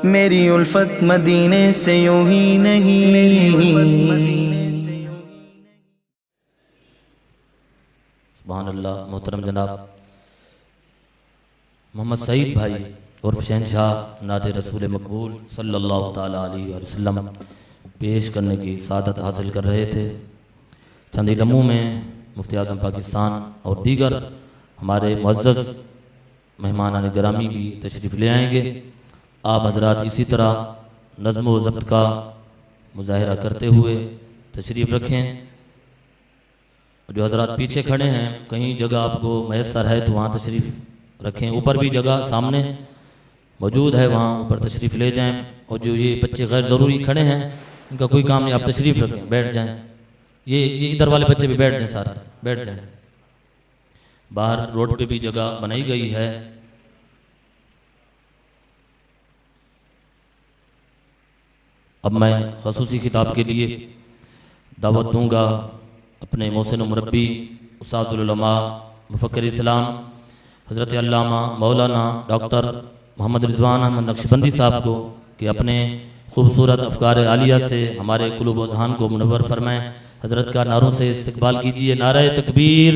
मेरी उल्फत मदीने से यूं ही नहीं। सुभान अल्लाह। मोहतरम जनाब मोहम्मद सईद भाई उर्फ शहनशाह नाते रसूल मकबूल सल्लल्लाहु ताला अलैहि वसल्लम पेश करने की सादत हासिल कर रहे थे। चंद ही लम्हों में मुफ्ती आज़म पाकिस्तान और दीगर हमारे मुअज़्ज़ज़ मेहमान गिरामी भी तशरीफ़ ले आएंगे। आप हजरात इसी तरह नज़्म व ज़ब्त का मुज़ाहिरा करते हुए तशरीफ़ रखें। जो हजरात पीछे खड़े हैं कहीं जगह आपको मैसर है तो वहाँ तशरीफ़ रखें। ऊपर भी जगह सामने मौजूद है, वहाँ ऊपर तशरीफ़ ले जाएं। और जो ये बच्चे गैर ज़रूरी खड़े हैं इनका कोई काम नहीं, आप तशरीफ़ रखें, बैठ जाएं। ये इधर वाले बच्चे भी बैठ जाएं, सारे बैठ जाएं। बाहर रोड पे भी जगह बनाई गई है। अब मैं ख़ुसूसी खिताब के लिए दावत दूंगा अपने मोहसिन मुरब्बी उस्तादुल उलमा मुफक्किर इस्लाम हज़रत अल्लामा मौलाना डॉक्टर मोहम्मद रिज़वान अहमद नक्शबंदी साहब को कि अपने खूबसूरत अफ़कार आलिया से हमारे कुलूब व ज़हान को मुनव्वर फरमाएं। हज़रत का नारों से इस्तकबाल कीजिए। नारे तकबीर,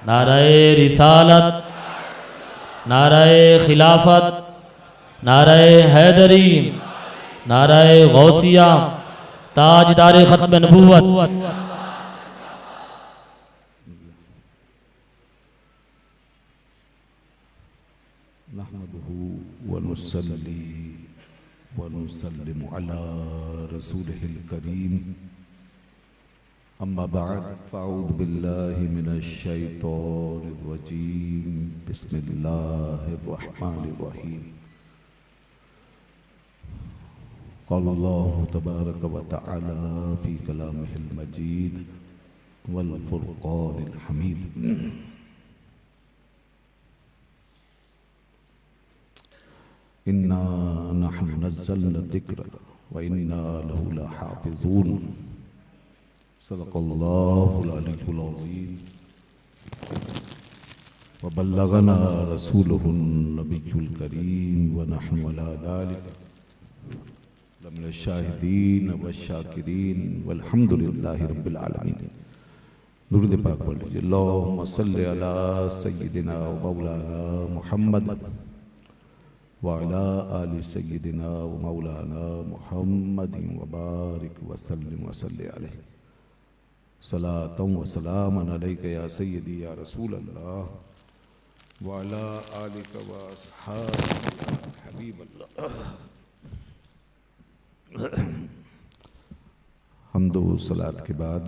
नारे रिसालत, नारे खिलाफत, नारे हैदरी, नारे गौसिया, ताजदार ख़त्म नबूवत। नहमदुहु व नुसल्ली व नुसल्लिमु अला रसूलिहिल करीम। अम्मा बअद फ़अऊज़ु बिल्लाहि मिनश शैतानिर रजीम। बिस्मिल्लाहिर रहमानिर रहीम। क़ाल अल्लाहु तबारक व तआला फ़ी कलामिहिल मजीद वल फ़ुरक़ानिल हमीद। इन्ना नहनु नज़्ज़लना ज़िक्र व इन्ना लहु लहाफ़िज़ून। सदक़ल्लाहुल अलीयुल अज़ीम व बल्लगना रसूलुहुन नबियुल करीम व नहनु अला ज़ालिका लमिन शाहिदीन व शाकिरीन वल्हम्दुलिल्लाहि रब्बिल आलमीन। दुरूद पाक पढ़ लीजिए। अल्लाहुम्मा सल्लि अला सय्यिदिना व मौलाना मुहम्मद व अला आलि सय्यिदिना व मौलाना मुहम्मदिन व बारिक व सल्लिम व सल्लि अलैहि सलातन व सलामन अलैका या सय्यदी या रसूल अल्लाह व अला आलिका व अस्हाबिका या हबीब अल्लाह। हम्दो सलात के बाद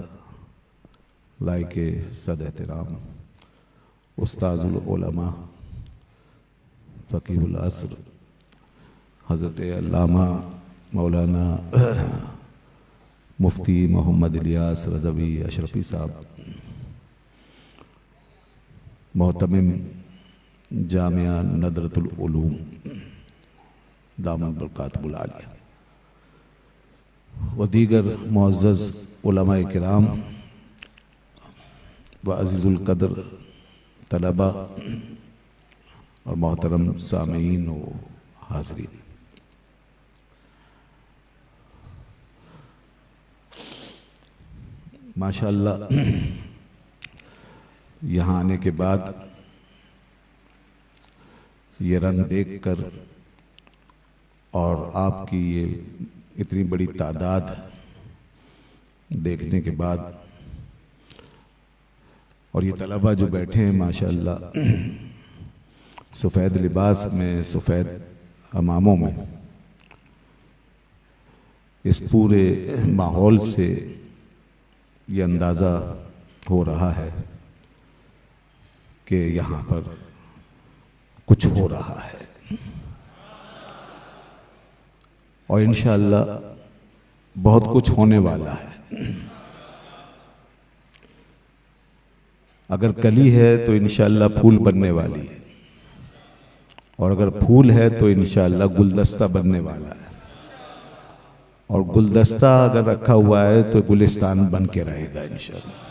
लाइके सद एहतराम उस्ताजुल उलमा फ़कीहुल असर हज़रत अल्लामा मौलाना मुफ्ती मोहम्मद इलियास रज़वी अशरफी साहब, मोहतमिम जामिया नदरतुल उलूम दामन बरकातुहुल आलिया व दीगर मुअज़्ज़ज़ उलमाए किराम व अज़ीज़ुल क़द्र तलबा और मोहतरम सामीन व हाज़रीन, माशाअल्लाह यहाँ आने के बाद ये रंग देखकर और आपकी ये इतनी बड़ी तादाद देखने के बाद और ये तलबा जो बैठे हैं माशाअल्लाह सफ़ेद लिबास में, सफ़ेद अमामों में, इस पूरे माहौल से ये अंदाज़ा हो रहा है कि यहाँ पर कुछ हो रहा है और इंशाअल्लाह बहुत कुछ होने वाला है। अगर कली है तो इंशाअल्लाह फूल बनने वाली है और अगर फूल है तो इंशाअल्लाह गुलदस्ता बनने वाला है और गुलदस्ता अगर रखा हुआ है तो गुलिस्तान बन के रहेगा इंशाअल्लाह।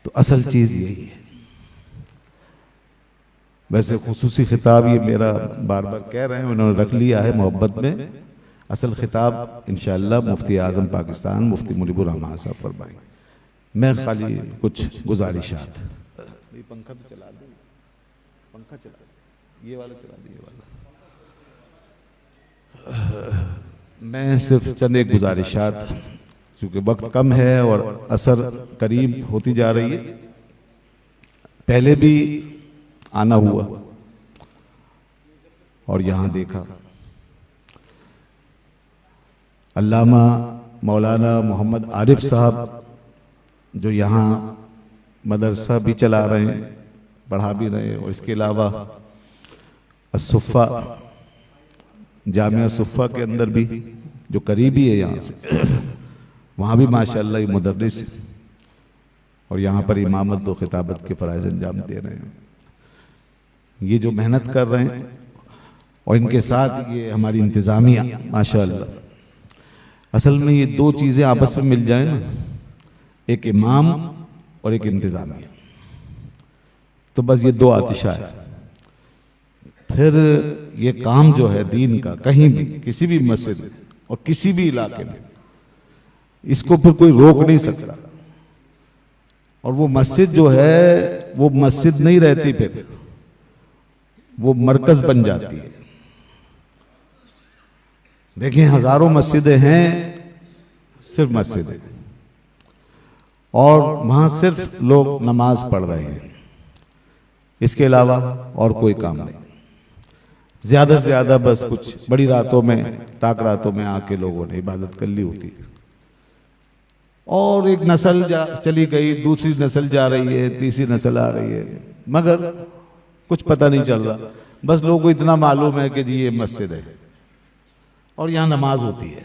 तो असल चीज यही है। वैसे खुसूसी खिताब ये मेरा बार बार कह रहे हैं, उन्होंने रख लिया है मोहब्बत में। असल खिताब इंशाअल्लाह मुफ्ती आज़म पाकिस्तान मुफ्ती मुनीबुर रहमान साहब फरमाएंगे। मैं खाली कुछ गुजारिशात। पंखा तो चला दो, पंखा चला दो, ये वाला चला दो, ये वाला। मैं सिर्फ चंद एक गुजारिशात, क्योंकि वक्त कम है और असर करीब होती जा रही है। पहले भी आना हुआ और यहाँ देखा अल्लामा मौलाना मोहम्मद आरिफ साहब जो यहाँ मदरसा भी चला रहे हैं, पढ़ा भी रहे हैं, और इसके अलावा असुफ़ा जामिया सुफ़ा के अंदर भी जो करीबी है यहाँ से, वहाँ भी माशाअल्लाह ये मुदर्रिस है और यहाँ पर इमामत व खिताबत के फ़राइज़ अंजाम दे रहे हैं। ये जो मेहनत कर रहे हैं और इनके साथ ये हमारी इंतज़ामिया माशाअल्लाह, असल में ये दो चीज़ें आपस में मिल जाए ना, एक इमाम और एक इंतज़ामिया, तो बस ये दो आतिशा है। फिर ये काम जो है दीन का, कहीं भी किसी भी मस्जिद में और किसी भी इलाके में, इसको फिर कोई रोक नहीं सकता। और वो मस्जिद जो है वो मस्जिद नहीं रहती, फिर वो मरकज बन जाती है। देखिए हजारों मस्जिदें हैं, सिर्फ मस्जिदें, और वहां सिर्फ लोग नमाज पढ़ रहे हैं, इसके अलावा और कोई काम नहीं। ज्यादा से ज्यादा बस कुछ बड़ी रातों में, ताक रातों में आके लोगों ने इबादत कर ली होती है, और एक नस्ल चली गई, दूसरी नस्ल जा रही है, तीसरी नस्ल आ रही है, मगर कुछ पता नहीं चल रहा। बस लोगों को इतना मालूम है कि जी ये मस्जिद है और यहाँ नमाज होती है।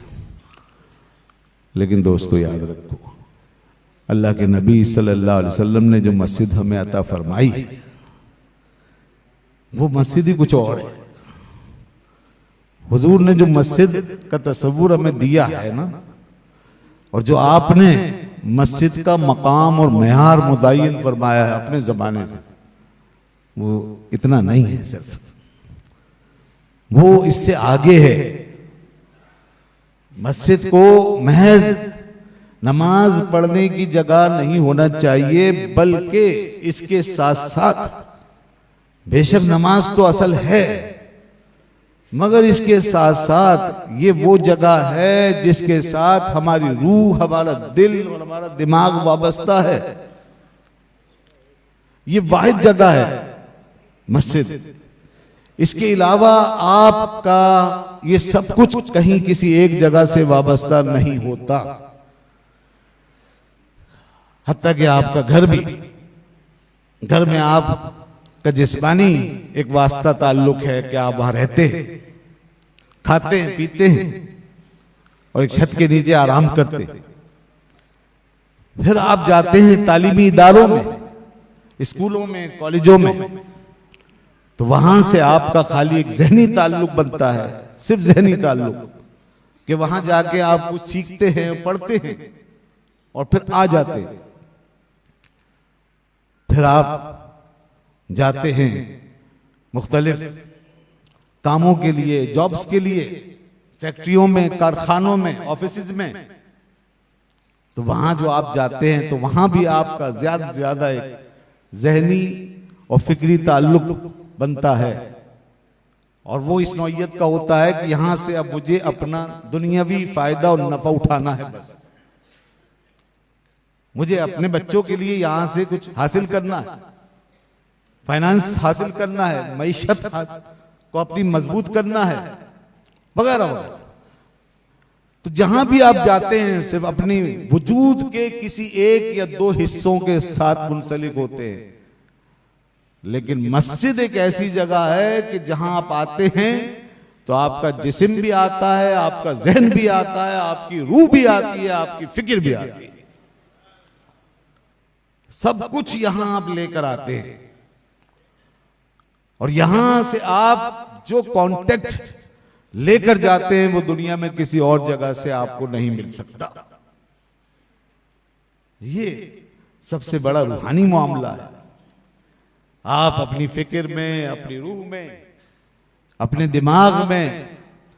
लेकिन दोस्तों याद रखो, अल्लाह के नबी सल्लल्लाहु अलैहि वसल्लम ने जो मस्जिद हमें अता फरमाई, वो मस्जिद ही कुछ और है। हुजूर ने जो मस्जिद का तस्वुर हमें दिया है ना, और जो आपने मस्जिद का मकाम और मेयार मुतय्यन फरमाया है अपने जमाने से, वो इतना नहीं है, सिर्फ वो इससे आगे है। मस्जिद को महज नमाज पढ़ने की जगह नहीं होना चाहिए, बल्कि इसके साथ साथ बेशक नमाज तो असल है, मगर इसके साथ साथ ये वो जगह है जिसके साथ हमारी रूह, हमारा दिल और हमारा दिमाग वाबस्ता है। ये वाहिद जगह है मस्जिद। इसके अलावा आपका ये सब कुछ कहीं किसी एक जगह से वाबस्ता नहीं होता। हत्ता कि आपका घर भी, घर में आपका जिस्मानी एक वास्ता ताल्लुक है कि आप वहां रहते हैं, खाते हैं, पीते हैं और एक छत के नीचे आराम करते हैं। फिर आप जाते हैं तालीमी इदारों में, स्कूलों में, कॉलेजों में, तो वहां से आपका खाली एक ज़हनी ताल्लुक बनता है, सिर्फ ज़हनी ताल्लुक, कि वहां जाके आप कुछ सीखते हैं, पढ़ते हैं और फिर आ जाते हैं। फिर आप जाते हैं मुख्तलिफ कामों के लिए, जॉब्स के लिए, फैक्ट्रियों में, कारखानों में, ऑफिसेज में। तो वहां जो आप जाते हैं तो वहां भी आपका ज्यादा से ज्यादा एक ज़हनी और फिक्री ताल्लुक बनता है, और वो इस नौइयत का होता है कि यहां से अब मुझे अपना दुनियावी फायदा और नफा उठाना है। बस मुझे अपने बच्चों के लिए यहां से कुछ हासिल करना है, फाइनेंस हासिल करना है, मईशत को अपनी मजबूत करना है, वगैरह वगैरह। तो जहां भी आप जाते हैं सिर्फ अपनी वजूद के किसी एक या दो हिस्सों के साथ मुंसलिक होते हैं। लेकिन मस्जिद एक ऐसी जगह है कि जहां आप आते हैं तो आपका जिस्म भी आता है, आपका ज़हन भी आता है, आपकी रूह भी आती है, आपकी फिक्र भी आती है, सब कुछ यहां आप लेकर आते हैं। और यहां से आप जो कांटेक्ट लेकर जाते हैं वो दुनिया में किसी और जगह से आपको नहीं मिल सकता। ये सबसे बड़ा रूहानी मामला है। आप अपनी फिक्र में, अपनी रूह में, अपने दिमाग में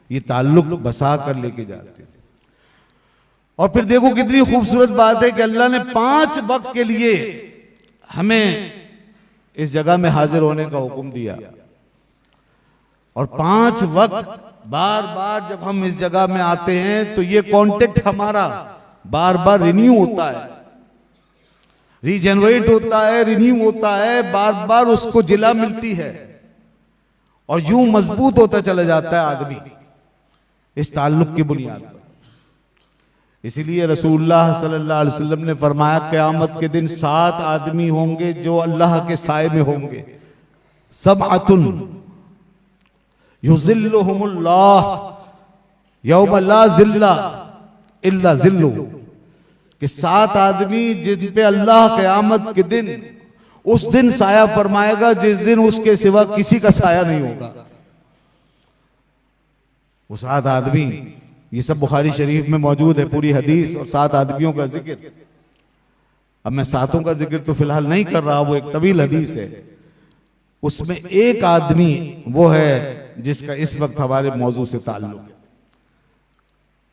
ये ताल्लुक बसा कर लेके जाते थे। और फिर देखो कितनी खूबसूरत बात है कि अल्लाह ने 5 वक्त के लिए हमें इस जगह में हाजिर होने का हुक्म दिया। और 5 वक्त बार बार जब हम इस जगह में आते हैं तो ये कांटेक्ट हमारा बार बार रिन्यू होता है, रीजनरेट होता है, रिन्यू होता है, बार बार उसको जिला मिलती है और यूं मजबूत होता चला जाता है आदमी इस ताल्लुक की बुनियाद पर। इसीलिए रसूलुल्लाह सल्लल्लाहु अलैहि वसल्लम ने फरमाया क़यामत के दिन 7 आदमी होंगे जो अल्लाह के साए में होंगे। सबअतुन युज़िल्लुहुमुल्लाह यौम ला ज़िल्ला इल्ला ज़िल्लुहु, कि 7 आदमी जिन पे अल्लाह क़यामत के दिन उस दिन साया फरमाएगा जिस दिन उसके सिवा किसी का साया नहीं होगा। वो 7 आदमी, ये सब बुखारी शरीफ में मौजूद है पूरी हदीस और 7 आदमियों का जिक्र। अब मैं 7 का जिक्र तो फिलहाल नहीं कर रहा, वो एक तवील हदीस है। उसमें एक आदमी वो है जिसका इस वक्त हमारे मौजू से ताल्लुक है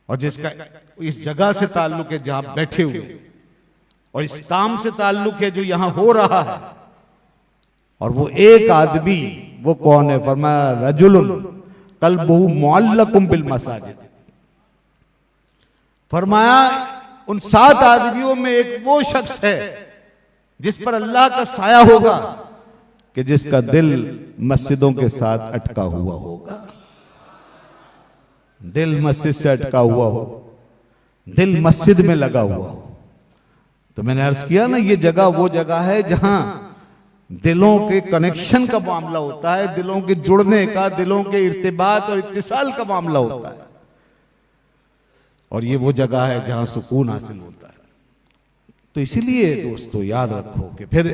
और जिसका इस जगह से ताल्लुक है जहां बैठे हुए, और इस काम से ताल्लुक है जो यहां हो रहा है। और वो एक आदमी वो कौन है? फरमाया रजुलुन कल्बुहु मुअल्लकुम बिल मसाजिद। फरमाया उन 7 आदमियों में एक वो शख्स है जिस पर अल्लाह का साया होगा कि जिसका दिल मस्जिदों के साथ अटका हुआ होगा। दिल मस्जिद से अटका हुआ हो, दिल मस्जिद में लगा हुआ हो। तो मैंने अर्ज किया ना, ये जगह वो जगह है जहां दिलों के कनेक्शन का मामला होता है, दिलों के जुड़ने का, दिलों के इर्तिबात और इत्तिसाल का मामला होता है। और ये वो जगह है जहां सुकून हासिल होता है। तो इसीलिए दोस्तों याद रखो कि फिर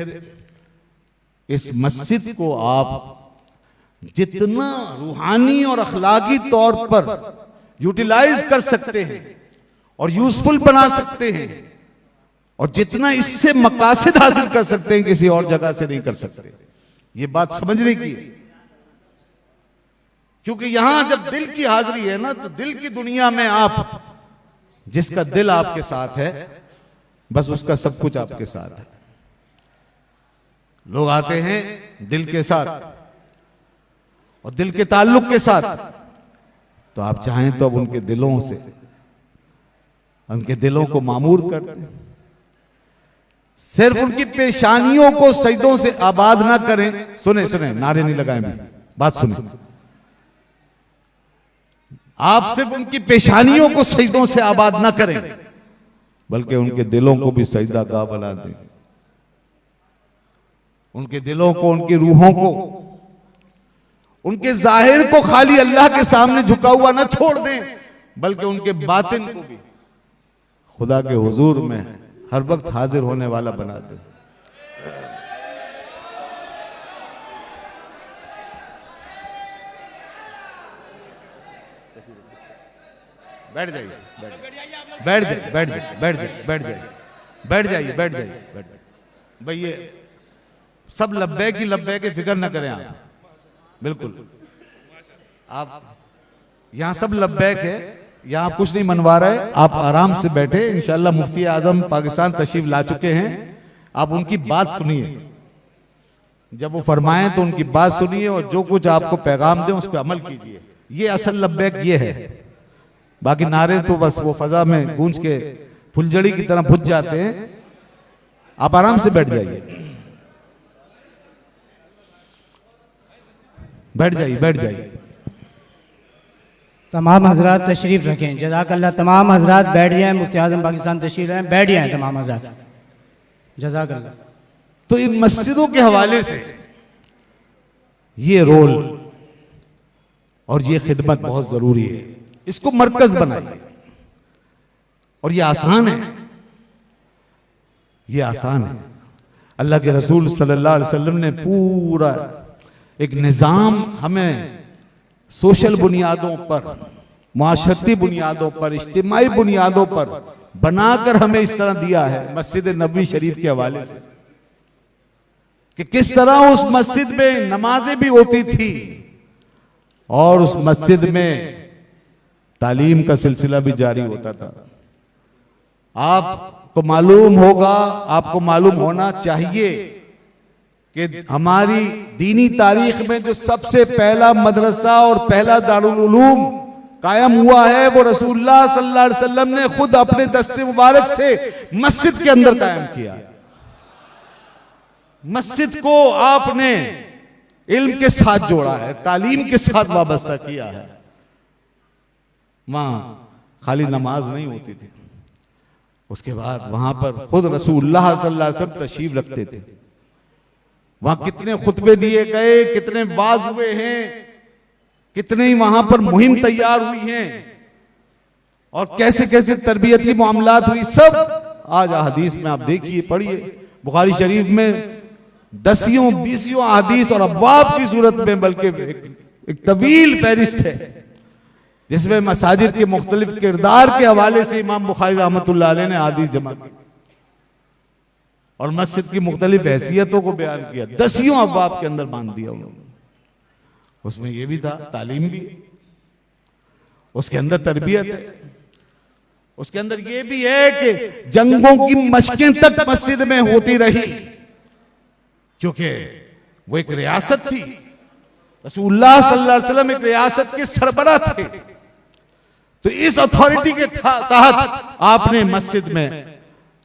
इस मस्जिद को आप जितना रूहानी और अखलाकी तौर पर यूटिलाइज कर सकते हैं और यूजफुल बना सकते हैं, और जितना इससे मकासद हासिल कर सकते हैं किसी और जगह से नहीं कर सकते। ये बात समझने की है, क्योंकि यहां जब दिल की हाजिरी है ना, तो दिल की दुनिया में आप, जिसका दिल आपके साथ है बस उसका सब कुछ आपके साथ है। लोग आते हैं दिल के साथ और दिल के ताल्लुक के साथ, तो आप चाहें तो अब उनके दिलों से, उनके दिलों को मामूर कर दें। सिर्फ उनकी पेशानियों को सजदों से आबाद ना करें। सुने सुने, नारे नहीं लगाएं, भी बात सुने। आप सिर्फ उनकी पेशानियों को सजदों से आबाद ना करें, बल्कि उनके दिलों को भी सजदा गाह बना दें। उनके दिलों को, उनकी रूहों को, उनके जाहिर को खाली अल्लाह के सामने झुका हुआ ना छोड़ दें, बल्कि उनके बातिन को भी खुदा के हुजूर में हर वक्त हाजिर होने वाला बना दें। बैठ जाइए, बैठ जाइए, बैठ जाइए, बैठ जाइए, बैठ जाइए, बैठ जाइए, बैठ जाइए, बैठ जाइए। भाई ये सब लब्बैक की लब्बैक की फिक्र ना करें आप, बिल्कुल। आप यहां सब लब्बैक है, यहां कुछ नहीं मनवा रहा है, आप आराम से बैठे। इंशाल्लाह मुफ्ती आजम पाकिस्तान तशरीफ ला चुके हैं, आप उनकी बात सुनिए। जब वो फरमाएं तो उनकी बात सुनिए और जो कुछ आपको पैगाम दें उस पर अमल कीजिए। ये असल लब्बैक ये है। बाकी नारे तो बस वो फजा में गूंज के फुलझड़ी की तरह बुझ जाते हैं। आप आराम से बैठ जाइए, बैठ जाइए, बैठ जाइए। तमाम हजरात तशरीफ रखें, जज़ाकल्लाह। तमाम हजरात बैठ जाएं, मुफ्ती आज़म पाकिस्तान तशरीफ रखें, बैठ जाएं तमाम हजरात, जज़ाकल्लाह। तो इन मस्जिदों के हवाले से ये रोल और ये खिदमत बहुत जरूरी है। इसको मरकज बनाइए। और ये आसान है, ये आसान है। अल्लाह के रसूल सल्लल्लाहु अलैहि वसल्लम ने पूरा एक निज़ाम हमें सोशल बुनियादों पर, माशरती बुनियादों पर, इज्तिमाई बुनियादों पर बनाकर हमें इस तरह दिया है मस्जिद नबवी शरीफ के हवाले से। कि किस तरह उस मस्जिद में नमाजें भी होती थी और उस मस्जिद में तालीम का सिलसिला भी जारी होता था। आपको मालूम होगा, आपको मालूम होना चाहिए कि हमारी दीनी तारीख में जो सबसे पहला मदरसा और पहला दारुल उलूम कायम हुआ है वो रसूलुल्लाह सल्लल्लाहु अलैहि वसल्लम ने खुद अपने दस्ते मुबारक से मस्जिद के अंदर कायम किया है। मस्जिद को आपने इल्म के साथ जोड़ा है, तालीम के साथ वाबस्ता किया है। वहां खाली नमाज नहीं होती थी, उसके बाद वहां पर खुद रसूलुल्लाह सल्लल्लाहु अलैहि वसल्लम तशरीफ रखते थे। वहां कितने खुतबे दिए गए, कितने वाज हुए हैं, कितने ही वहां पर मुहिम तैयार हुई हैं और कैसे कैसे तरबियती मामलात हुई, सब आज हदीस में आप देखिए, पढ़िए। बुखारी शरीफ में 10-20 हदीस और अब्वाब की सूरत में, बल्कि एक तवील फहरिस्त है जिसमें मसाजिद के मुख्तलिफ किरदार के हवाले से इमाम बुखारी रहमतुल्लाह अलैह ने हदीस जमा की और मस्जिद की मुख्तलिफ हैसियतों को बयान किया। 10 अब्वाब के अंदर बांध दिया उन्होंने। उसमें यह भी था, तालीम भी, उसके अंदर तरबियत है, उसके अंदर यह भी है कि जंगों की मशकें तक मस्जिद में होती रही, क्योंकि वो एक रियासत थी। रसूलुल्लाह सल्लल्लाहु अलैहि वसल्लम एक रियासत के सरबराह थे, तो इस अथॉरिटी के तहत आपने मस्जिद में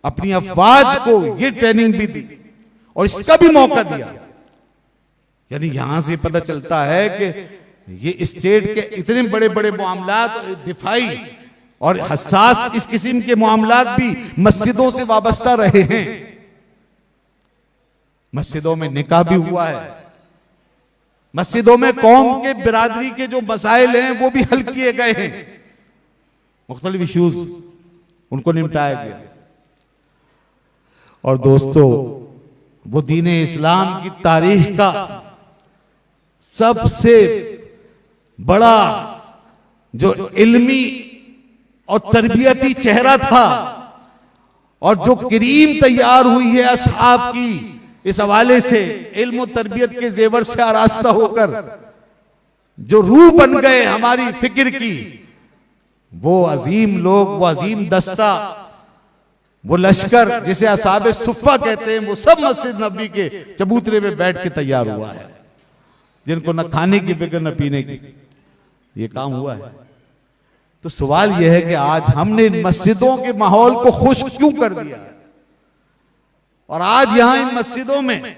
अपनी अफवाज को ये ट्रेनिंग भी दी और इसका भी मौका दिया। यानी यहां से पता चलता है कि ये स्टेट के इतने बड़े बड़े मामलात, दिफाई और हसास इस किस्म के मामलात भी मस्जिदों से वाबस्ता रहे हैं। मस्जिदों में निकाह भी हुआ है, मस्जिदों में कौम के बिरादरी के जो मसाइल हैं वो भी हल किए गए हैं, मुख्तलिफ इश्यूज उनको निपटाया गया। और दोस्तों, वो दीन इस्लाम की तारीख का सबसे बड़ा जो इल्मी और तरबियती चेहरा था और जो करीम तैयार हुई है असहाब की, इस हवाले से इल्म और तरबियत के जेवर से आरास्ता होकर जो रूह बन गए हमारी फिक्र की, वो अजीम लोग, वो अजीम दस्ता, वो लश्कर जिसे असहाबे सुफ़ा कहते हैं, वो सब मस्जिद नबी के चबूतरे में बैठ के तैयार हुआ है, जिनको न खाने की फिक्र न पीने की। ये काम हुआ है। तो सवाल यह है कि आज हमने मस्जिदों के माहौल को खुश क्यों कर दिया है और आज यहां इन मस्जिदों में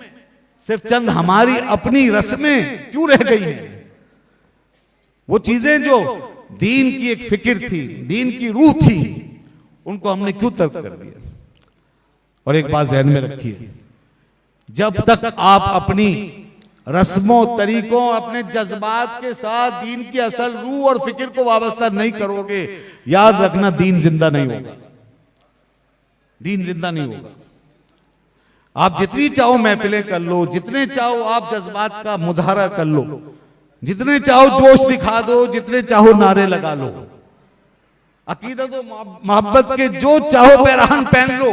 सिर्फ चंद हमारी अपनी रस्में क्यों रह गई हैं? वो चीजें जो दीन की एक फिक्र थी, दीन की रूह थी, उनको हमने क्यों तर्क कर दिया? और एक बात ध्यान में रखिए, जब तक आप अपनी रस्मों, तरीकों, अपने जज्बात के साथ दीन की असल रूह और फिक्र को वाबस्ता नहीं करोगे, याद रखना दीन जिंदा नहीं होगा। दीन जिंदा नहीं होगा। आप जितनी चाहो महफिलें कर लो, जितने चाहो आप जज्बात का मुजाहरा कर लो, जितने चाहो जोश दिखा दो, जितने चाहो नारे लगा लो, अकीदत और मोहब्बत के जो चाहो पैरान पहन लो,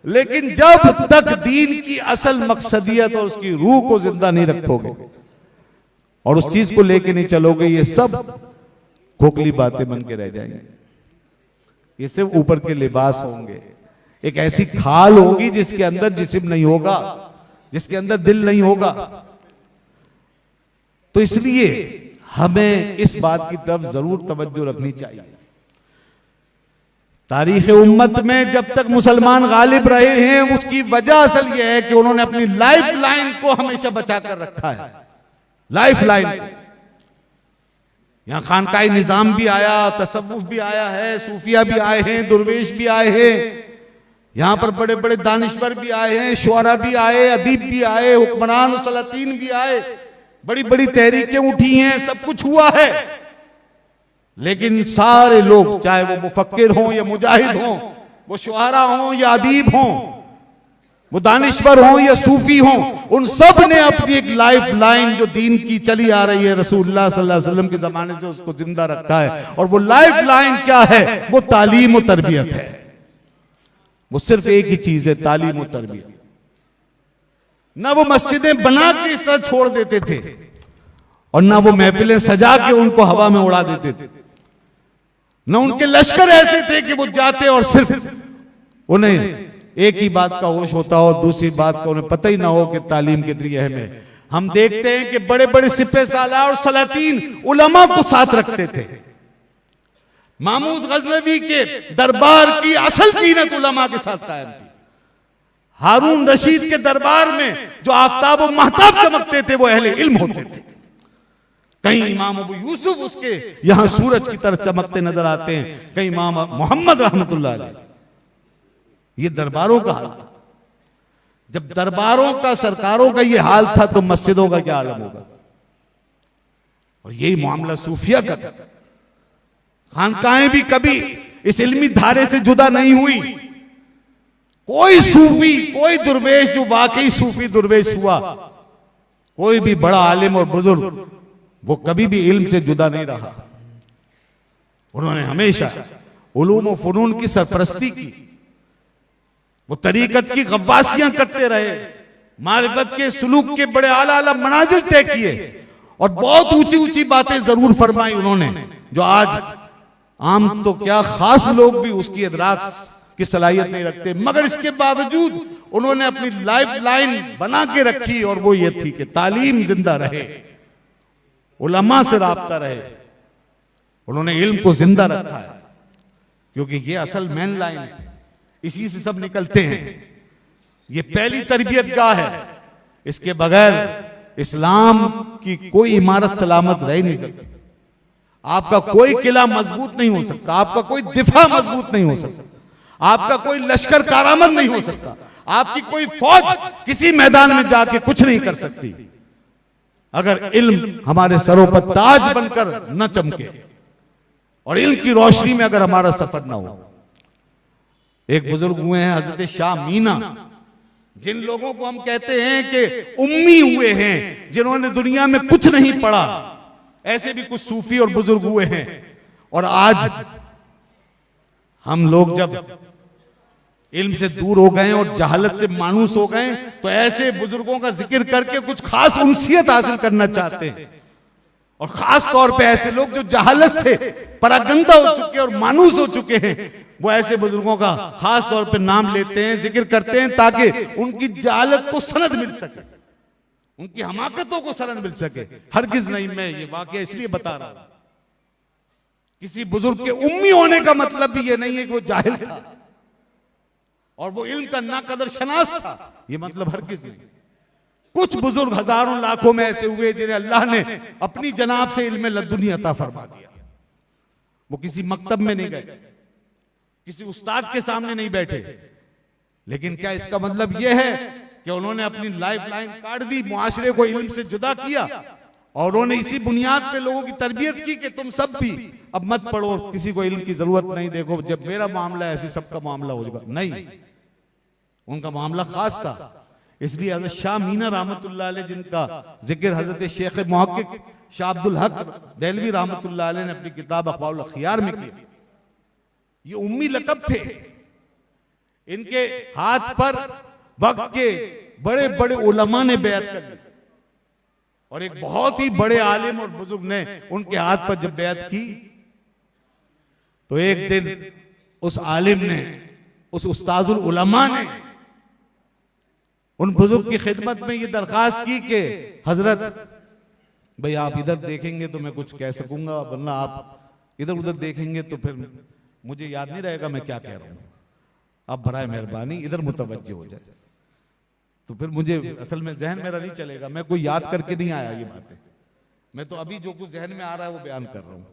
लेकिन जब तक दीन की असल मकसदियत और उसकी रूह को जिंदा नहीं रखोगे और उस चीज को लेके नहीं चलोगे, ये सब खोखली बातें बन के रह जाएंगे। ये सिर्फ ऊपर के लिबास होंगे। एक ऐसी खाल होगी जिसके अंदर जिस्म नहीं होगा, जिसके अंदर दिल नहीं होगा। तो इसलिए हमें इस बात की तरफ जरूर तवज्जो रखनी चाहिए। तारीख उम्मत में जब तक मुसलमान गालिब रहे हैं, उसकी वजह असल यह है कि उन्होंने अपनी लाइफ लाइन को हमेशा बचा कर रखा है। लाइफ लाइन, यहां खानकाई निजाम भी आया, तसव्वुफ भी आया है, सूफिया भी आए हैं, दुर्वेश भी आए हैं, यहां पर बड़े बड़े दानिश्वर भी आए हैं, शुअरा भी आए, अदीब भी आए, हुक्मरान सलातीन भी आए, बड़ी बड़ी तहरीकें उठी हैं, सब कुछ हुआ है। लेकिन सारे लोग, चाहे वो मुफक्किर हों या मुजाहिद हों, वो शुआरा हों या अदीब हों, वो दानिश्वर हों या सूफी हों, उन सब ने अपनी एक लाइफ लाइन जो दीन की चली आ रही है रसूलुल्लाह सल्लल्लाहु अलैहि वसल्लम के जमाने से, उसको जिंदा रखा है। और वो लाइफ लाइन क्या है? वो तालीम और तरबियत है। वो सिर्फ एक ही चीज है, तालीम और तरबियत। ना वो मस्जिदें बना के इस तरह छोड़ देते थे और ना वो महफिलें सजा के उनको हवा में उड़ा देते थे। न उनके लश्कर ऐसे थे कि वो जाते और सिर्फ उन्हें एक ही बात का होश होता हो, दूसरी बात का उन्हें पता ही ना हो कि तालीम कितनी अहम है। हम देखते हैं कि बड़े बड़े सिपह सालार और सलातीन उलमा को साथ रखते थे। महमूद गजनवी के दरबार की असल जीनत उलमा के साथ कायम थी। हारून रशीद के दरबार में जो आफताब और महताब चमकते थे वो अहले इल्म होते थे। कहीं इमाम अबू यूसुफ उसके यहां सूरज की तरह चमकते नजर आते हैं, कहीं इमाम मोहम्मद रहमतुल्लाह अलैह। ये दरबारों का हाल था। जब दरबारों का, सरकारों का ये हाल था तो मस्जिदों का क्या आलम होगा। और यही मामला सूफिया का था। खानकाहें भी कभी इस इल्मी धारे से जुदा नहीं हुई। कोई सूफी, कोई दुर्वेश जो वाकई सूफी दुर्वेश हुआ, कोई भी बड़ा आलिम और बुजुर्ग, वो कभी भी इल्म से जुदा नहीं रहा। उन्होंने हमेशा उलूम और फनून की सरपरस्ती की। वो तरीकत की गव्वासियां करते रहे, मारिफत के सुलूक के बड़े आला आला मनाजिल तय किए और बहुत ऊंची ऊंची बातें जरूर फरमाई उन्होंने, जो आज आम तो क्या खास लोग भी उसकी इदराक की सलाहियत नहीं रखते। मगर इसके बावजूद उन्होंने अपनी लाइफ लाइन बना के रखी और वो ये थी कि तालीम जिंदा रहे, उलमा से राब्ता रहे। उन्होंने इल्म को जिंदा रखा है, क्योंकि ये असल मेन लाइन है, इसी से सब निकलते हैं। ये पहली तरबियत गाह है, इसके बगैर इस्लाम की कोई इमारत सलामत रह नहीं सकती। आपका कोई किला मजबूत नहीं हो सकता, आपका कोई दिफा मजबूत नहीं हो सकता, आपका कोई लश्कर कारामद नहीं हो सकता, आपकी कोई फौज किसी मैदान में जाके कुछ नहीं कर सकती अगर इल्म हमारे सरों पर ताज बनकर न चमके और इल्म की रोशनी में अगर हमारा सफर ना हो। एक बुजुर्ग हुए हैं हजरत शाह मीना, जिन लोगों को हम कहते हैं कि उम्मी हुए हैं, जिन्होंने दुनिया में कुछ नहीं पढ़ा, ऐसे भी कुछ सूफी और बुजुर्ग हुए हैं। और आज हम लोग जब इल्म से दूर हो गए और जहालत से मानूस हो गए, तो ऐसे बुजुर्गों का जिक्र करके कुछ खास उनसियत हासिल करना चाहते हैं। और खास तौर पे ऐसे लोग जो जहालत से परागंदा हो चुके और मानूस हो चुके हैं, वो ऐसे बुजुर्गों का खास तौर पे नाम लेते हैं, जिक्र करते हैं, ताकि उनकी जहालत को सनद मिल सके, उनकी हमाकतों को सनद मिल सके। हरगिज नहीं, मैं ये वाकया इसलिए बता रहा हूं, किसी बुजुर्ग के उम्मी होने का मतलब भी ये नहीं है कि वो जाहिल था और वो इल्म का नाकदर शनास था, ये मतलब हरगिज नहीं। कुछ बुजुर्ग हजारों लाखों में ऐसे हुए जिन्हें अल्लाह ने अपनी जनाब से इल्म लदुनी अता फरमा दिया। वो किसी मकतब में नहीं गए, किसी उस्ताद के सामने नहीं बैठे, लेकिन क्या इसका मतलब यह है कि उन्होंने अपनी लाइफ लाइन काट दी, मुआशरे को इल्म से जुदा किया और उन्होंने इसी बुनियाद पे लोगों की तरबियत की कि तुम सब भी अब मत पढ़ो, किसी को इल्म की जरूरत नहीं, देखो जब मेरा मामला है ऐसे सबका मामला हो जाएगा। नहीं, उनका मामला खास था। इसलिए हजरत शाह मीना रहमतुल्लाह अलैह, जिनका जिक्र हजरत शेख मुहक्किक शाह अब्दुल हक देहलवी रहमतुल्लाह अलैह ने अपनी किताब अखबारुल अखियार में किया, ये उम्मी लकब थे। इनके हाथ पर वक्त के बड़े बड़े उलमा ने बैत कर ली और एक बहुत ही बड़े आलिम और बुजुर्ग ने उनके हाथ पर जब बैत की, तो एक दिन उस आलिम ने, उस उस्ताजुल उलमा ने उन बुजुर्ग की खिदमत में ये दरखास्त की कि हजरत भाई आप इधर देखेंगे तो मैं कुछ कह सकूंगा, वरना आप इधर उधर देखेंगे तो फिर मुझे याद नहीं रहेगा मैं क्या कह रहा हूं। आप बराए मेहरबानी इधर मुतवज्जे हो जाए, तो फिर मुझे असल में जहन मेरा नहीं चलेगा, मैं कोई याद करके नहीं आया ये बातें, मैं तो अभी जो कुछ जहन में आ रहा है वो बयान कर रहा हूं,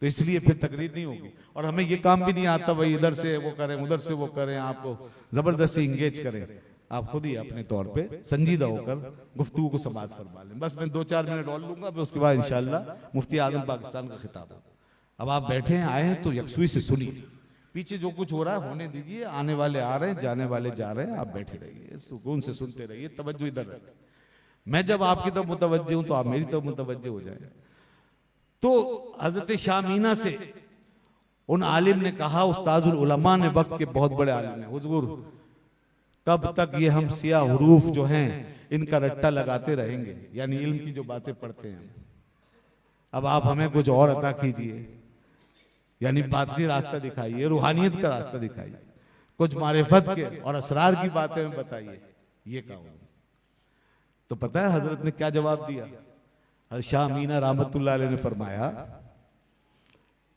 तो इसलिए फिर तकरीर नहीं होगी। और हमें ये काम भी नहीं आता भाई इधर से वो करें उधर से वो करें, आपको जबरदस्ती इंगेज करें। आप खुद ही अपने तौर पे संजीदा होकर गुफ्तगू को समाप्त फरमा लें। बस मैं 2-4 मिनट और लूंगा, फिर उसके बाद इंशाअल्लाह मुफ्ती आजम पाकिस्तान का खिताब होगा। अब आप बैठे हैं, आए हैं तो यकसुई से सुनिए, पीछे जो कुछ हो रहा है होने दीजिए, आने वाले आ रहे हैं, जाने वाले जा रहे हैं, आप बैठे रहिए, सुकून से सुनते रहिए, तवज्जो इधर रखें। मैं जब आपकी तरफ मुतवज्जे हूं तो आप मेरी तरफ मुतवज्जे हो जाए। तो हजरत शाह मीना से उन आलिम ने कहा, उस्ताजुल उलमा ने, वक्त के बहुत बड़े आलिम हैं, हुजूर कब तक ये हम सिया हरूफ जो हैं इनका रट्टा लगाते रहेंगे, यानी इल्म की जो बातें पढ़ते हैं। अब आप हमें कुछ और अता कीजिए, यानी बातनी रास्ता दिखाइए, रूहानियत का रास्ता दिखाइए, कुछ मारिफत के और असरार की बातें हमें बताइए, ये काम। तो पता है हजरत ने क्या जवाब दिया? हज़रत शाह अमीना रहमतुल्लाह अलैह ने फरमाया,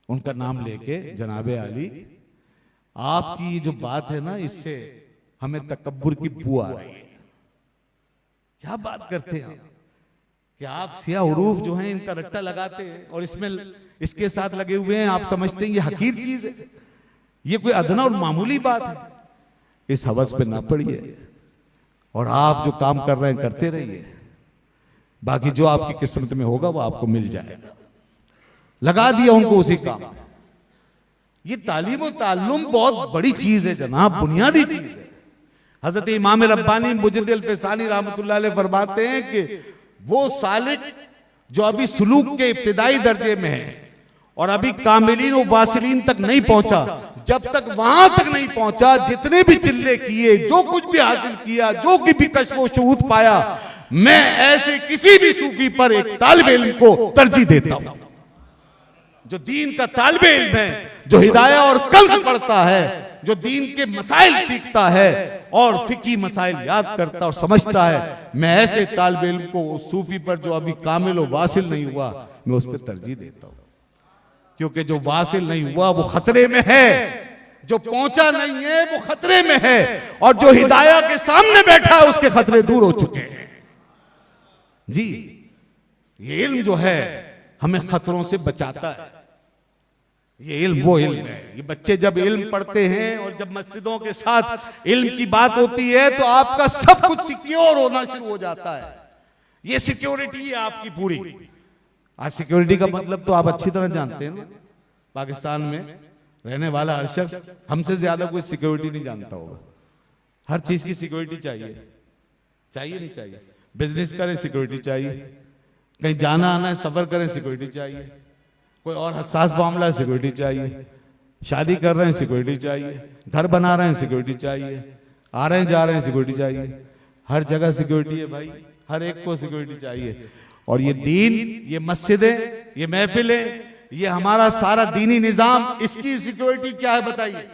उनका नाम लेके, जनाबे आली, आपकी जो बात है ना, इससे हमें तकब्बुर की बू आ रही है। क्या बात करते हैं कि आप सिया उरूफ जो हैं इनका रट्टा लगाते हैं और इसमें इसके साथ लगे हुए हैं, आप समझते हैं ये हकीर चीज है, ये कोई अदना और मामूली बात है। इस हवस पे ना पड़िए और आप जो काम कर रहे हैं करते रहिए, बाकी जो आपकी किस्मत में होगा वो आपको मिल जाएगा। लगा दिया उनको उसी काम। ये तालीम और ताल्लुम बहुत बड़ी चीज है जनाब, बुनियादी चीज है। हजरत इमाम रब्बानी मुजद्दिद अल-फ़सानी रहमतुल्लाह अलैह फरमाते हैं कि वो सालिक जो अभी सुलूक के इब्तिदाई दर्जे में है और अभी कामिलीन और वासिलीन तक नहीं पहुंचा, जब तक वहां तक नहीं पहुंचा, जितने भी चिल्ले किए, जो कुछ भी हासिल किया, जो कि भी कश्फ व शूहूद पाया, मैं ऐसे किसी भी सूफी पर एक तालिब इल्म को तरजीह देता हूं जो दीन का तालिब इल्म है, जो हिदाया और कंज़ पढ़ता है, जो दीन के मसाइल सीखता है और फिकी मसाइल याद करता और समझता है। मैं ऐसे तालिब इल्म को उस सूफी पर जो अभी कामिल और वासिल नहीं हुआ, मैं उस पर तरजीह देता हूं, क्योंकि जो वासिल नहीं हुआ वो खतरे में है, जो पहुंचा नहीं है वो खतरे में है, और जो हिदाया के सामने बैठा है उसके खतरे दूर हो चुके हैं। जी, ये इल्म जो है हमें खतरों से बचाता है। ये इल्म वो इल्म है। ये बच्चे जब इल्म पढ़ते हैं और जब मस्जिदों के साथ इल्म की बात होती है तो आपका सब कुछ सिक्योर होना शुरू हो जाता है। ये सिक्योरिटी है आपकी पूरी। आज सिक्योरिटी का मतलब तो आप अच्छी तरह जानते हैं ना, पाकिस्तान में रहने वाला हर शख्स हमसे ज्यादा कोई सिक्योरिटी नहीं जानता होगा। हर चीज की सिक्योरिटी चाहिए, चाहिए नहीं चाहिए? बिजनेस करें सिक्योरिटी चाहिए, कहीं जाना आना है सफर करें सिक्योरिटी चाहिए, कोई और हसास मामला है सिक्योरिटी चाहिए, शादी कर रहे हैं सिक्योरिटी चाहिए, घर बना रहे हैं सिक्योरिटी चाहिए, आ रहे हैं जा रहे हैं सिक्योरिटी चाहिए, हर जगह सिक्योरिटी है भाई, हर एक को सिक्योरिटी चाहिए। और ये दीन, ये मस्जिदें, ये महफिलें, ये हमारा सारा दीनी निजाम, इसकी सिक्योरिटी क्या है बताइए?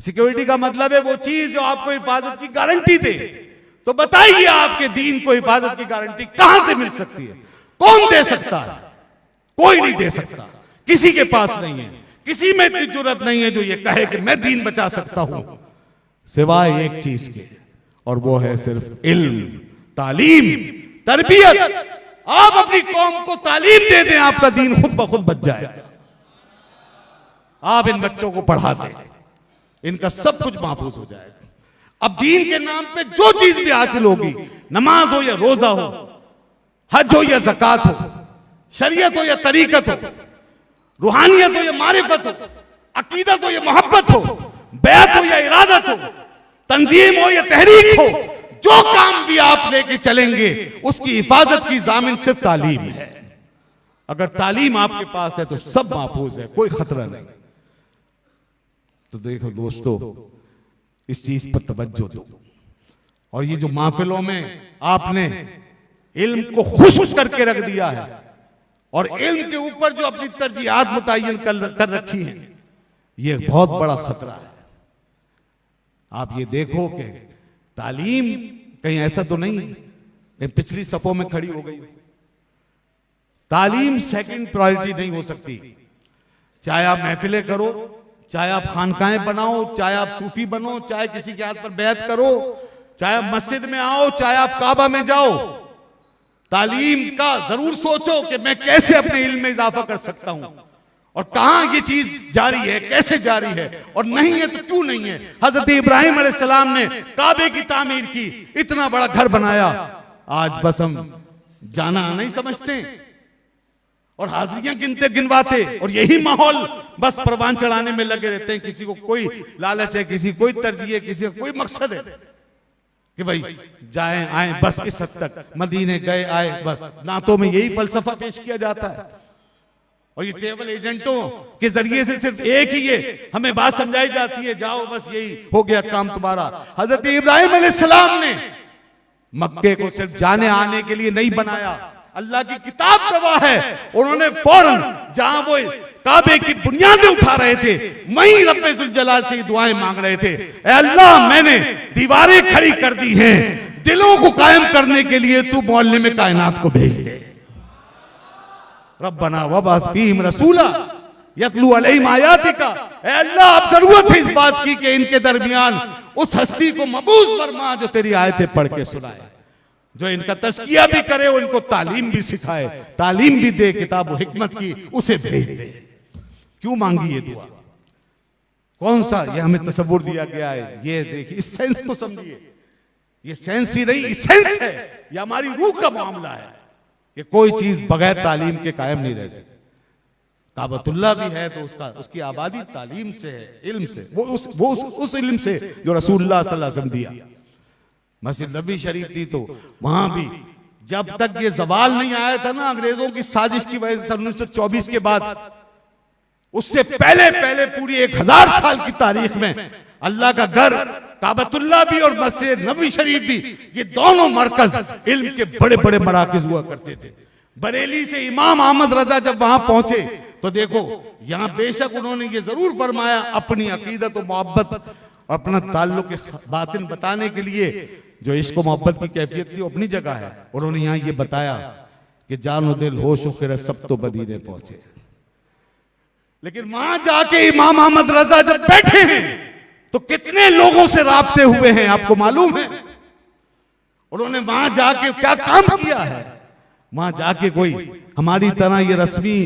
सिक्योरिटी का मतलब है वो चीज जो आपको हिफाजत की गारंटी दे। तो बताइए आपके दीन को हिफाजत की गारंटी कहां से मिल सकती है? कौन दे सकता है? कोई नहीं दे सकता, किसी के पास नहीं है, किसी में इतनी जुर्रत नहीं है जो ये कहे कि मैं दीन बचा सकता हूं, सिवाय एक चीज के, और वो है सिर्फ इल्म, तालीम, तरबियत। आप अपनी कौम को तालीम दे दें, आपका दीन खुद ब खुद बच जाएगा। आप इन बच्चों को पढ़ा दें, इनका सब कुछ महफूज हो जाएगा। अब दीन के नाम पे जो चीज भी हासिल होगी, नमाज हो या रोजा हो, हज हो या ज़कात हो, शरीयत हो या तरीकत हो, रूहानियत हो या मारिफत हो, अकीदत हो या मोहब्बत हो, बैत हो या इरादत हो, तंजीम हो या तहरीक हो, जो काम भी आप लेके चलेंगे उसकी हिफाजत की जामिन सिर्फ तालीम है। अगर तालीम आपके पास है तो सब महफूज है, कोई खतरा नहीं। तो देखो दोस्तों, इस चीज पर तवज्जो दो। और ये जो महफिलों में आपने इल्म को खुश करके रख दिया है और इल्म के ऊपर जो अपनी तरजीहात मुतय्यन कर रखी हैं, ये बहुत बड़ा खतरा है। आप ये देखो कि तालीम कहीं ऐसा तो नहीं है कि पिछली सफों में खड़ी हो गई। तालीम सेकंड प्रायोरिटी नहीं हो सकती। चाहे आप महफिलें करो, चाहे आप खानकाएं बनाओ, चाहे आप सूफी बनो, चाहे किसी के हाथ पर बैत करो, चाहे आप मस्जिद में आओ, चाहे आप काबा में जाओ, तालीम का जरूर सोचो कि मैं कैसे अपने इल्म में इजाफा कर सकता हूं और कहां ये चीज जारी है, कैसे जारी है, और नहीं है तो क्यों नहीं है। हजरत इब्राहिम अलैहिस्सलाम ने काबे की तामीर की, इतना बड़ा घर बनाया। आज बस हम जाना नहीं समझते और हाजिरियां गिनते गिनवाते, और यही माहौल बस परवान चढ़ाने में लगे रहते हैं। किसी को कोई लालच है, किसी कोई तरजीह है, किसी का कोई मकसद है कि भाई जाए आए बस इस हद तक, मदीने गए आए बस। नातों में यही फलसफा पेश किया जाता है और ये ट्रैवल एजेंटों के जरिए से सिर्फ एक ही ये हमें बात समझाई जाती है, जाओ बस यही हो गया काम तुम्हारा। हजरत इब्राहिम अलैहिस्सलाम ने मक्के को सिर्फ जाने आने के लिए नहीं बनाया, अल्लाह की किताब गवाह है, उन्होंने फौरन जहां वो काबे की बुनियादें उठा रहे थे वहीं रब्बे जुल जलाल से दुआएं मांग रहे थे, ए अल्लाह मैंने दीवारें खड़ी कर दी हैं, दिलों को कायम करने के लिए तू मोहल्ले में कायनात को भेज दे। रब्बना वबअस फीहिम रसूला यतलू अलैहिम आयातिका, ए अल्लाह अब जरूरत है इस बात की कि इनके दरमियान उस हस्ती को मबूस फरमा जो तेरी आयतें पढ़ के सुनाए, जो इनका तज़किया भी करे और इनको तालीम भी सिखाए, तालीम भी दे किताब और हिकमत की, उसे भेज दे। क्यों मांगी ये दुआ? कौन सा ये हमें तसव्वुर दिया गया है? ये देखिए, इस सेंस को समझिए, ये सेंस ही नहीं इसेंस है, ये हमारी रूह का मामला है कि कोई चीज बगैर तालीम के कायम नहीं रह सकती। काबतुल्लाह भी है तो उसकी आबादी तालीम से है, इल्म से, वो उस इल्म से जो रसूलुल्लाह सल्लल्लाहु अलैहि वसल्लम दिया। मस्जिद नबी शरीफ थी तो वहां भी जब तक ये जवाल नहीं आया था ना अंग्रेजों की साजिश की वजह से 1924 के बाद, उससे पहले पहले पूरी 1000 साल की तारीख में अल्लाह का घर काबतुल्लाह भी और मस्जिद नबी शरीफ भी, ये दोनों मरकज इल्म के बड़े बड़े मराकिज हुआ करते थे। बरेली से इमाम अहमद रजा जब वहां पहुंचे तो देखो यहां बेशक उन्होंने ये जरूर फरमाया अपनी अकीदत और मोहब्बत, अपना ताल्लुक बातिन बताने के लिए जो इश्क और मोहब्बत की कैफियत थी वो अपनी जगह है। उन्होंने यहां ये बताया कि जानो दिल होश खिरत सब तो मदीने पहुंचे, लेकिन वहां जाके इमाम अहमद रजा जब बैठे हैं तो कितने लोगों से राब्ते हुए हैं आपको मालूम है? उन्होंने वहां जाके क्या काम किया है? वहां जाके कोई हमारी तरह ये रस्मी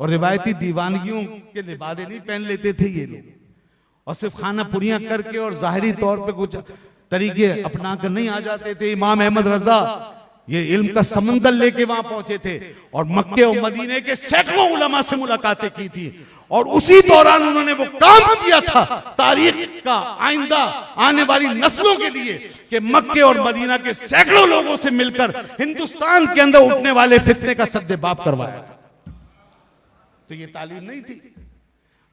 और रिवायती दीवानगियों के लिबादे नहीं पहन लेते थे ये लोग, और सिर्फ खाना पुड़ियां करके और जाहिरी तौर पे कुछ तरीके अपना कर नहीं आ जाते थे। इमाम अहमद रजा ये इल्म का समंदर लेके वहां पहुंचे थे और मक्के और मदीने के सैकड़ों उलमा से मुलाकातें की थी, और उसी दौरान उन्होंने वो काम किया था तारीख का आइंदा आने वाली नस्लों के लिए कि मक्के और मदीना के सैकड़ों लोगों से मिलकर हिंदुस्तान के अंदर उठने वाले फितने का सद्देबाब करवाया था। तो ये तालीम नहीं थी?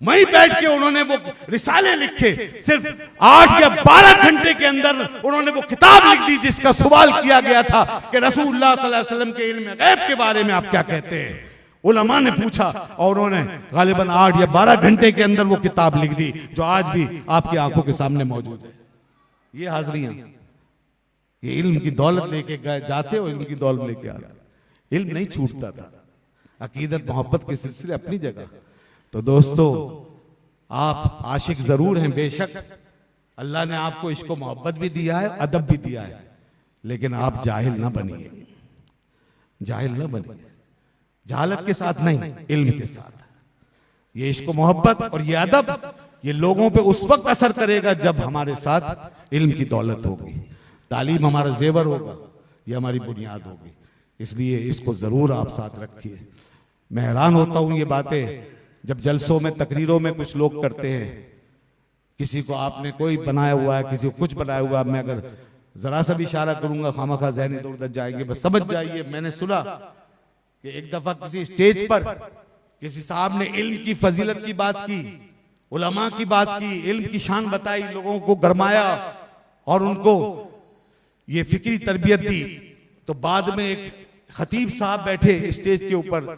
वहीं बैठ के उन्होंने वो रिसाले लिखे, सिर्फ 8 या 12 घंटे के अंदर उन्होंने वो किताब लिख दी जिसका सवाल किया गया था कि रसूलुल्लाह सल्लल्लाहु अलैहि वसल्लम के इल्म गैब के बारे में आप क्या कहते हैं। उलमा ने पूछा और उन्होंने गालिबन 8 या 12 घंटे के अंदर वो किताब लिख दी जो आज भी आपकी आंखों के सामने मौजूद है। ये हाजरियां, ये इल्म की दौलत लेके गए जाते हो, इल्म की दौलत लेके आते। इल्म नहीं छूटता था, अकीदत मोहब्बत के सिलसिले अपनी जगह। तो दोस्तों आप आशिक जरूर हैं बेशक, अल्लाह ने आपको इश्क मोहब्बत भी दिया है, अदब भी दिया है, लेकिन आप जाहिल ना बनिए, जाहिल ना बनिए, जहालत के साथ नहीं, इल्म के साथ। ये इश्क मोहब्बत और ये अदब ये लोगों पे उस वक्त असर करेगा जब हमारे साथ इल्म की दौलत होगी, तालीम हमारा जेवर होगा, ये हमारी बुनियाद होगी। इसलिए इसको जरूर आप साथ रखिए। मैं हैरान होता हूं ये बातें जब जलसों में तकरीरों में कुछ लोग करते हैं, किसी को आपने कोई बनाया हुआ है, किसी को कुछ बनाया हुआ है, मैं अगर जरा सा भी इशारा करूंगा खामखा ज़हन इधर उधर जाएंगे, बस समझ जाइए। मैंने सुना कि एक दफा किसी स्टेज पर किसी साहब ने इल्म की फजीलत की बात की, उलमा की बात की, इल्म की शान बताई, लोगों को गरमाया और उनको ये फिक्री तरबियत दी। तो बाद में एक खतीब साहब बैठे स्टेज के ऊपर,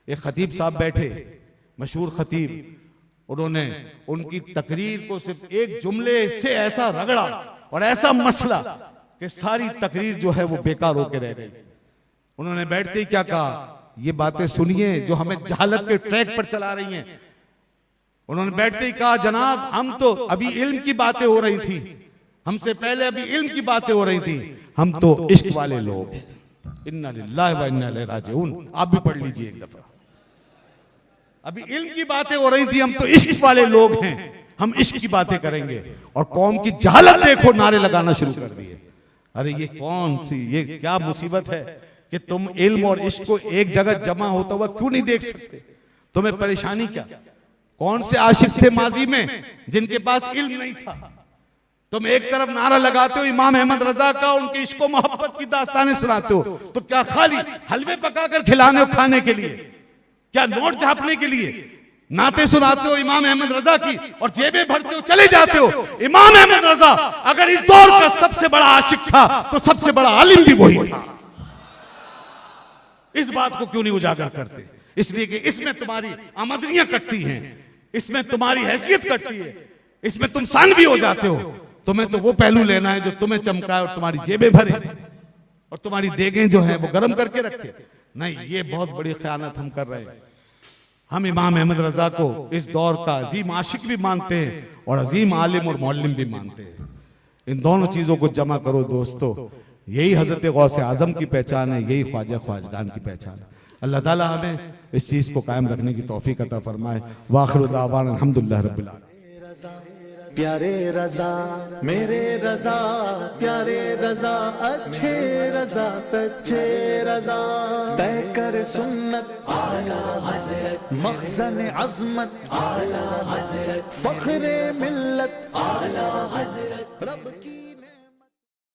एक खतीब साहब बैठे, मशहूर खतीब, उन्होंने उनकी तकरीर को सिर्फ एक जुमले से ऐसा रगड़ा और ऐसा मसला कि सारी तकरीर जो है वो बेकार होकर रह गई। उन्होंने बैठते ही क्या कहा, ये बातें सुनिए जो हमें जहालत के ट्रैक पर चला रही हैं। उन्होंने बैठते ही कहा, जनाब हम तो अभी इल्म की बातें हो रही थी, हमसे पहले अभी इल्म की बातें हो रही थी, हम तो इश्क वाले लोग हैं। इन्ना लिल्लाहि व इन्ना इलैहि राजिऊन, आप भी पढ़ लीजिए एक दफा। अभी इल्म की बातें हो रही थी, हम तो इश्क वाले लोग हैं, हम इश्क की बातें करेंगे। और कौम की जहालत देखो, नारे लगाना शुरू कर दिए। अरे ये कौन सी, ये क्या मुसीबत है कि तुम इल्म और इश्क को एक जगह जमा होता हुआ क्यों नहीं देख सकते? तुम्हें परेशानी क्या? कौन से आशिक थे माजी में जिनके पास इल्म नहीं था? तुम एक तरफ नारा लगाते हो इमाम अहमद रजा का, उनके इश्क और मोहब्बत की दास्तानें सुनाते हो, तो क्या खाली हलवे पकाकर खिलाने और खाने के लिए? क्या नोट छापने के लिए? नाते सुनाते हो इमाम अहमद रजा की और जेबें भरते हो, चले जाते हो। इमाम अहमद रजा अगर इस दौर का सबसे बड़ा आशिक था तो सबसे बड़ा आलिम भी वही था। इस बात को क्यों नहीं उजागर करते? इसलिए कि इसमें तुम्हारी आमदनियां कटती हैं, इसमें तुम्हारी हैसियत कटती है, इसमें तुम सान भी हो जाते हो। तुम्हें तो वो पहलू लेना है जो तुम्हें चमकाए और तुम्हारी जेबें भरे और तुम्हारी देगें जो हैं वो गर्म करके रखे। नहीं, ये बहुत बड़ी खयानत हम कर रहे हैं। हम इमाम अहमद रजा को इस दौर का अजीम आशिक भी मानते हैं और अजीम आलिम और मौलिम भी मानते हैं। इन दोनों चीजों को जमा करो दोस्तों, यही हजरत गौसे आजम की पहचान है, यही ख्वाजा ख्वाजगान की पहचान है। अल्लाह ताला हमें इस चीज को कायम रखने की तौफीक अता फरमाए। वाखिर दावाना अल्हम्दुलिल्लाह रब्बिल आलमीन। प्यारे रजा मेरे रजा, प्यारे रजा अच्छे रजा सच्चे रजा, तय कर सुन्नत आला हजरत, मखज़न अज़मत आला हजरत, फ़ख्रे मिल्लत आला हजरत, रब की